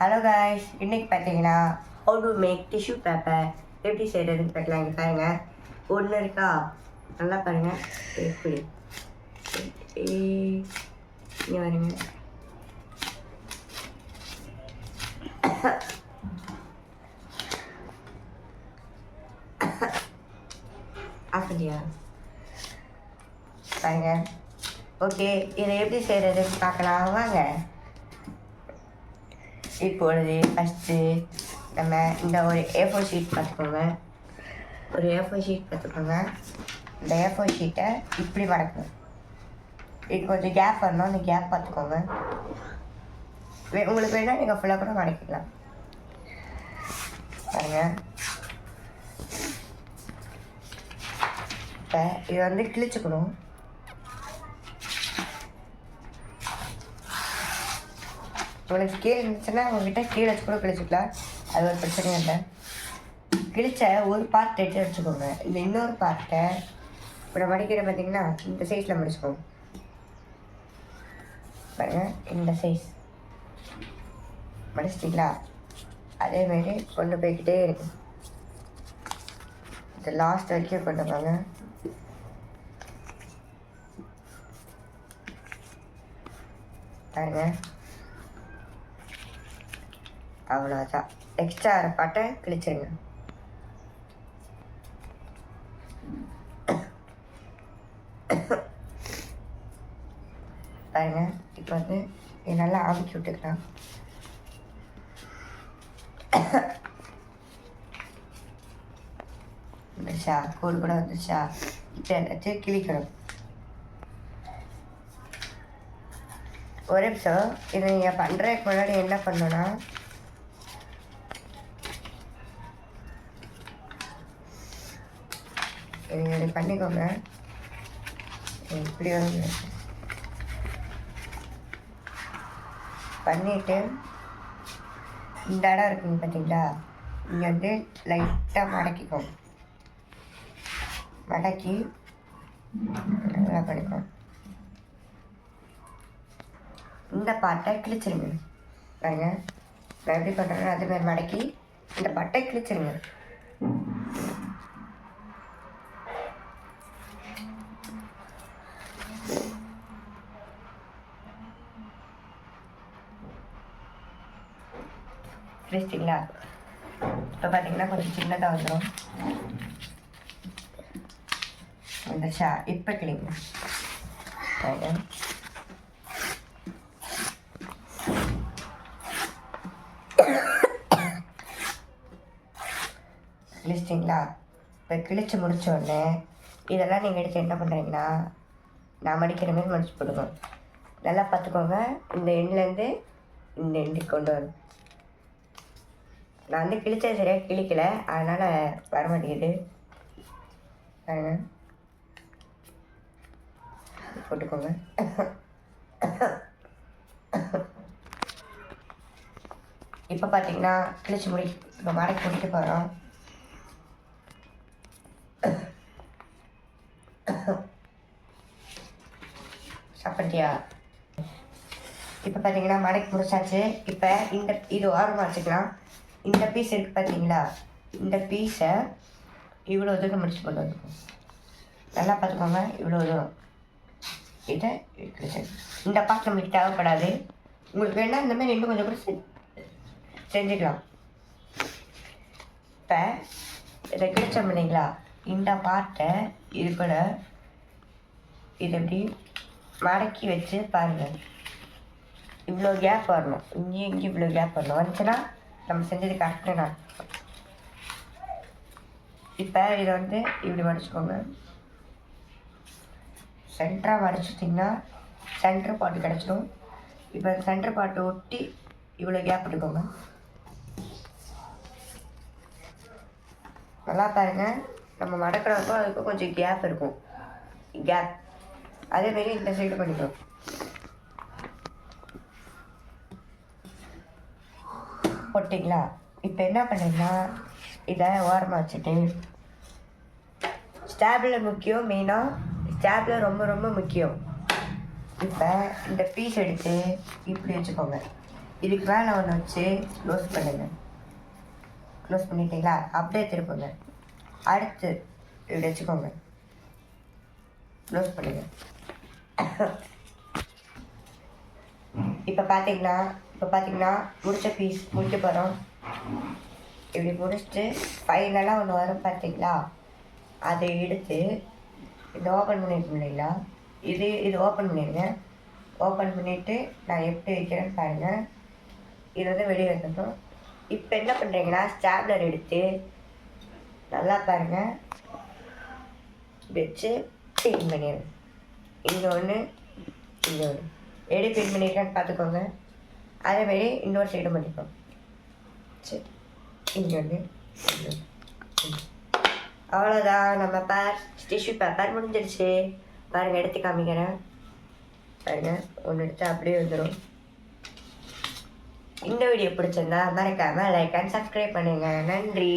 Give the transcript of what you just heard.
Hello guys, இன்றைக்கி பார்த்தீங்கன்னா how to make tissue paper எப்படி செய்கிறதுன்னு பார்க்கலாம். இங்கே பாருங்கள், ஒன்று இருக்கா, நல்லா பாருங்கள். எப்படி இங்கே வருங்க. அப்படியா பாருங்க. ஓகே, இதை எப்படி செய்கிறதுன்னு பார்க்கலாம் வாங்க. இப்பொழுது ஃபஸ்ட்டு நம்ம இந்த ஒரு A4 ஷீட் பார்த்துக்கோங்க. ஒரு A4 ஷீட் பார்த்துக்கோங்க. இந்த A4 ஷீட்டை இப்படி மடக்கணும். இது கொஞ்சம் கேப் வரணும், அந்த கேப் பார்த்துக்கோங்க. உங்களுக்கு வேணால் நீங்கள் ஃபுல்லாக கூட மடக்கிக்கலாம். பாருங்க, இப்போ இதை வந்து கிழிச்சுக்கணும். உங்களுக்கு கீழே இருந்துச்சுன்னா உங்கள்கிட்ட கீழே வச்சு கூட கிழிச்சிக்கலாம், அது ஒரு பிரச்சனையும் இல்லை. கிழிச்ச ஒரு பார்ட் எடுத்து வச்சுக்கோங்க. இந்த இன்னொரு பார்ட்டை இப்போ மடிக்கிற பார்த்தீங்கன்னா இந்த சைஸில் மடிச்சுக்கோங்க. பாருங்கள், இந்த சைஸ் மடிச்சிட்டிங்களா? அதேமாரி கொண்டு போய்கிட்டே இருக்கு. இந்த லாஸ்ட் வரைக்கும் கொண்டு போங்க. பாருங்கள், அவ்வளோதான். எக்ஸ்ட்ரா பாட்டை கிழிச்சிருங்க. பாருங்க, இப்போ வந்து இது நல்லா ஆவிக்கி விட்டுக்கலாம். வந்துச்சா, கோல் கூட வந்துச்சா? இப்போ எல்லாத்தையும் கிழிக்கணும். ஒரு நிமிஷம், இதை நீங்கள் பண்ணுறதுக்கு முன்னாடி என்ன பண்ணணும்னா, இப்படி பண்ணிக்கோங்க. இப்படி வந்து பண்ணிவிட்டு இந்த இடம் இருக்குங்க பார்த்தீங்களா, இங்கே வந்து லைட்டாக மடக்கிக்கோங்க. மடக்கி நல்லா பண்ணிக்கோங்க. இந்த பாட்டை கிழிச்சிருங்க. பாருங்க, நான் எப்படி பண்ணுறேன்னு அதேமாதிரி மடக்கி இந்த பாட்டை கிழிச்சிருங்க. கிழிச்சிட்டிங்களா? இப்போ பார்த்தீங்கன்னா கொஞ்சம் சின்னதாக வந்துடும். வந்துச்சா? இப்போ கிழிங்க. கிழிச்சிட்டிங்களா? இப்போ கிழிச்சு முடிச்ச உடனே இதெல்லாம் நீங்கள் எடுத்து என்ன பண்ணுறீங்கன்னா, நான் மடிக்கிற மாதிரி மடிச்சு போடுங்க. நல்லா பார்த்துக்கோங்க, இந்த எண்ட்லேருந்து இந்த எண்டுக்கு கொண்டு வரும். நான் வந்து கிழிச்சது சரியாக கிழிக்கலை, அதனால் வர மாட்டேங்குது. போட்டுக்கோங்க. இப்போ பார்த்தீங்கன்னா கிழிச்சு இப்போ மடக்கி முடிக்க போகிறோம். சாப்பிட்டியா? இப்போ பார்த்தீங்கன்னா மடக்கி முடிச்சாச்சு. இப்போ இது ஓரமாக வச்சுக்கலாம். இந்த பீஸ் இருக்குது பார்த்தீங்களா, இந்த பீஸை இவ்வளோ தூரம் முடிச்சு கொண்டு வந்துருக்கோம். நல்லா பார்த்துக்கோங்க, இவ்வளோ தூரம். இதை இந்த பாட்டு நம்மளுக்கு தேவைப்படாது. உங்களுக்கு வேணால் இந்த மாதிரி இன்னும் கொஞ்சம் கூட செஞ்சுக்கலாம். இப்போ இதை கிழிச்சோம் இல்லைங்களா, இந்த பாட்டை இது கூட இது எப்படி மடக்கி வச்சு பாருங்கள். இவ்வளோ கேப் வரணும், இங்கேயும் இவ்வளோ கேப் வரணும். வந்துச்சுன்னா நம்ம செஞ்சது கரெக்டாக நான். இப்போ இதை வந்து இப்படி மடிச்சுக்கோங்க. சென்டராக மடிச்சிட்டிங்கன்னா சென்டர் பாட்டு கிடச்சிடும். இப்போ சென்டர் பாட்டை ஒட்டி இவ்வளோ கேப் எடுக்கோங்க. நல்லா பாருங்கள், நம்ம மடக்கிறப்போ அதுக்கும் கொஞ்சம் கேப் இருக்கும். கேப் அதேமாரி இந்த சைடு பண்ணிக்கணும். போட்டிங்களா? இப்போ என்ன பண்ணுறீங்கன்னா, இதை ஓரமாக வச்சுட்டு ஸ்டாப்லர் முக்கியம். மெயினாக ஸ்டாப்லர் ரொம்ப ரொம்ப முக்கியம். இப்போ இந்த பீஸ் எடுத்து இப்படி வச்சுக்கோங்க. இதுக்கு மேலே ஒன்று வச்சு க்ளோஸ் பண்ணுங்க. க்ளோஸ் பண்ணிட்டீங்களா? அப்படியே திருப்புங்க. அடுத்து இப்படி வச்சுக்கோங்க, க்ளோஸ் பண்ணுங்க. இப்போ பார்த்தீங்கன்னா முடிச்ச பீஸ் முடிக்க போகிறோம். இப்படி முடிச்சுட்டு ஃபைனலாக ஒன்று வரும் பார்த்தீங்களா? அதை எடுத்து இதை ஓப்பன் பண்ணிட்டு இல்லைங்களா? இது ஓப்பன் பண்ணிடுங்க. ஓப்பன் பண்ணிவிட்டு நான் எப்படி வைக்கிறேன்னு பாருங்கள். இது வந்து வெளியே வைக்கணும். இப்போ என்ன பண்ணுறீங்கன்னா ஸ்டாப்லர் எடுத்து நல்லா பாருங்கள் வச்சு பின் பண்ணிடுங்க. இங்கே ஒன்று இங்கே ஒன்று எப்படி பின் பண்ணியிருக்கான்னு பார்த்துக்கோங்க. அதேமாரி இன்னொரு சைடு பண்ணிக்கோங்க. சரி, இங்கே ஒன்று அவ்வளோதான். நம்ம டிஷ்யூ பேப்பர் முடிஞ்சிருச்சு. பாருங்கள், எடுத்து காமிக்கிறேன் பாருங்கள். ஒன்று எடுத்து அப்படியே வந்துடும். இந்த வீடியோ பிடிச்சிருந்தா மறக்காமல் லைக் அண்ட் சப்ஸ்கிரைப் பண்ணுங்கள். நன்றி.